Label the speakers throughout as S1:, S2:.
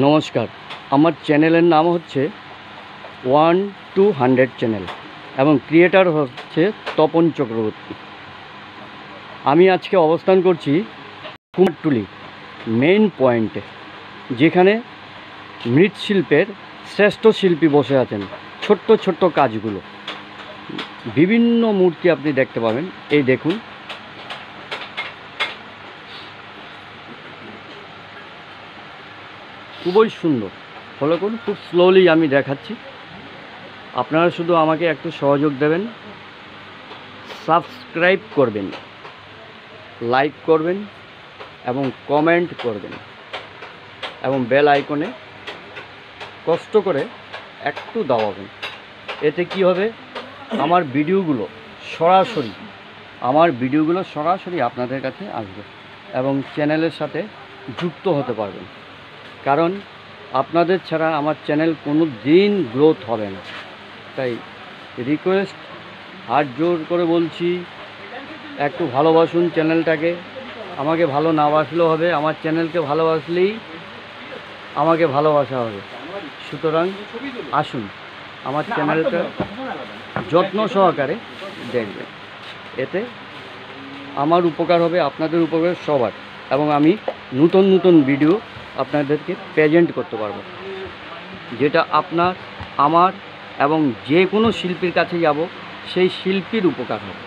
S1: নমস্কার, আমার চ্যানেলের নাম হচ্ছে 1-200 চ্যানেল এবং ক্রিয়েটার হচ্ছে তপন চক্রবর্তী। আমি আজকে অবস্থান করছি কুমারটুলি মেইন পয়েন্টে, যেখানে মৃৎশিল্পের শ্রেষ্ঠ শিল্পী বসে আছেন। ছোট্ট ছোট্ট কাজগুলো, বিভিন্ন মূর্তি আপনি দেখতে পাবেন। এই দেখুন, খুবই সুন্দর। ফলো করুন, খুব স্লোলি আমি দেখাচ্ছি। আপনারা শুধু আমাকে একটু সহযোগ দেবেন, সাবস্ক্রাইব করবেন, লাইক করবেন এবং কমেন্ট করবেন এবং বেল আইকনে কষ্ট করে একটু দাবাবেন। এতে কি হবে, আমার ভিডিওগুলো সরাসরি আপনাদের কাছে আসবে এবং চ্যানেলের সাথে যুক্ত হতে পারবেন। কারণ আপনাদের ছাড়া আমার চ্যানেল কোনো দিন গ্রোথ হবে না। তাই রিকোয়েস্ট, হাত জোর করে বলছি, একটু ভালোবাসুন চ্যানেলটাকে। আমাকে ভালো না বাসলেও হবে, আমার চ্যানেলকে ভালোবাসলেই আমাকে ভালোবাসা হবে। সুতরাং আসুন, আমার চ্যানেলটা যত্ন সহকারে দেখবেন। এতে আমার উপকার হবে, আপনাদের উপকার সবার, এবং আমি নতুন নতুন ভিডিও আপনাদেরকে প্রেজেন্ট করতে পারবো, যেটা আপনার, আমার এবং যে কোনো শিল্পীর কাছে যাব সেই শিল্পীর উপকার হবে।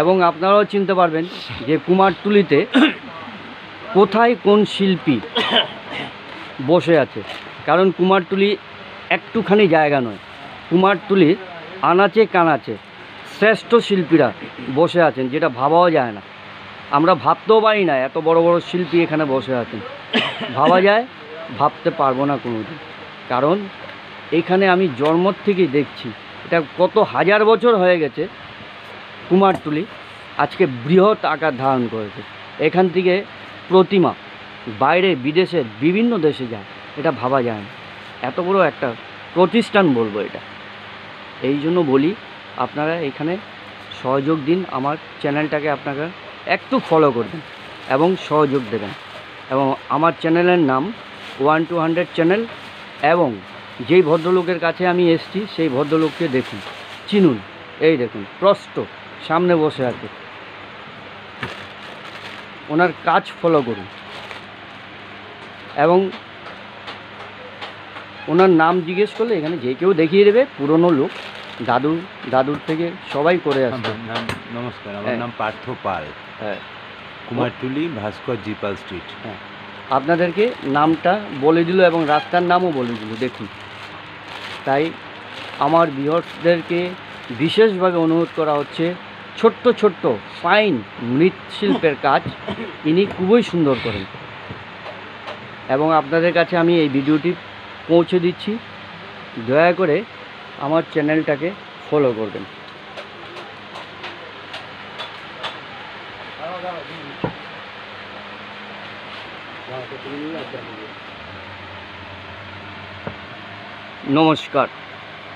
S1: এবং আপনারাও চিনতে পারবেন যে কুমারটুলিতে কোথায় কোন শিল্পী বসে আছে। কারণ কুমারটুলি একটুখানি জায়গা নয়, কুমারটুলির আনাচে কানাচে শ্রেষ্ঠ শিল্পীরা বসে আছেন, যেটা ভাবাও যায় না। আমরা ভাবতেও পারি না এত বড় বড় শিল্পী এখানে বসে আছেন। ভাবা যায়, ভাবতে পারবো না কোনোদিন। কারণ এখানে আমি জন্ম থেকেই দেখছি, এটা কত হাজার বছর হয়ে গেছে। কুমারটুলি আজকে বৃহৎ আকার ধারণ করেছে। এখান থেকে প্রতিমা বাইরে বিদেশে বিভিন্ন দেশে যায়, এটা ভাবা যায় না। এত বড় একটা প্রতিষ্ঠান বলবো এটা। এই জন্য বলি, আপনারা এখানে সহযোগ দিন, আমার চ্যানেলটাকে আপনারা একটু ফলো করবেন এবং সহযোগ দেবেন। এবং আমার চ্যানেলের নাম 1-200 চ্যানেল। এবং যেই ভদ্রলোকের কাছে আমি এসেছি সেই ভদ্রলোককে দেখুন, চিনুন। এই দেখুন, প্রস্ত সামনে বসে আছে, ওনার কাজ ফলো করুন এবং ওনার নাম জিজ্ঞেস করলে এখানে যে কেউ দেখিয়ে দেবে। পুরনো লোক, দাদুর থেকে সবাই করে আসবে।
S2: নমস্কার, আমার নাম পার্থ পাল।
S1: হ্যাঁ,
S2: কুমারটুলি ভাস্কর জিপাল স্ট্রিট।
S1: হ্যাঁ, আপনাদেরকে নামটা বলে দিল এবং রাস্তার নামও বলে দিল, দেখুন। তাই আমার ভিউয়ার্সদেরকে বিশেষভাবে অনুরোধ করা হচ্ছে, ছোট্ট ছোট্ট ফাইন মৃৎশিল্পের কাজ ইনি খুবই সুন্দর করেন। এবং আপনাদের কাছে আমি এই ভিডিওটি পৌঁছে দিচ্ছি। দয়া করে আমার চ্যানেলটাকে ফলো করবেন। নমস্কার।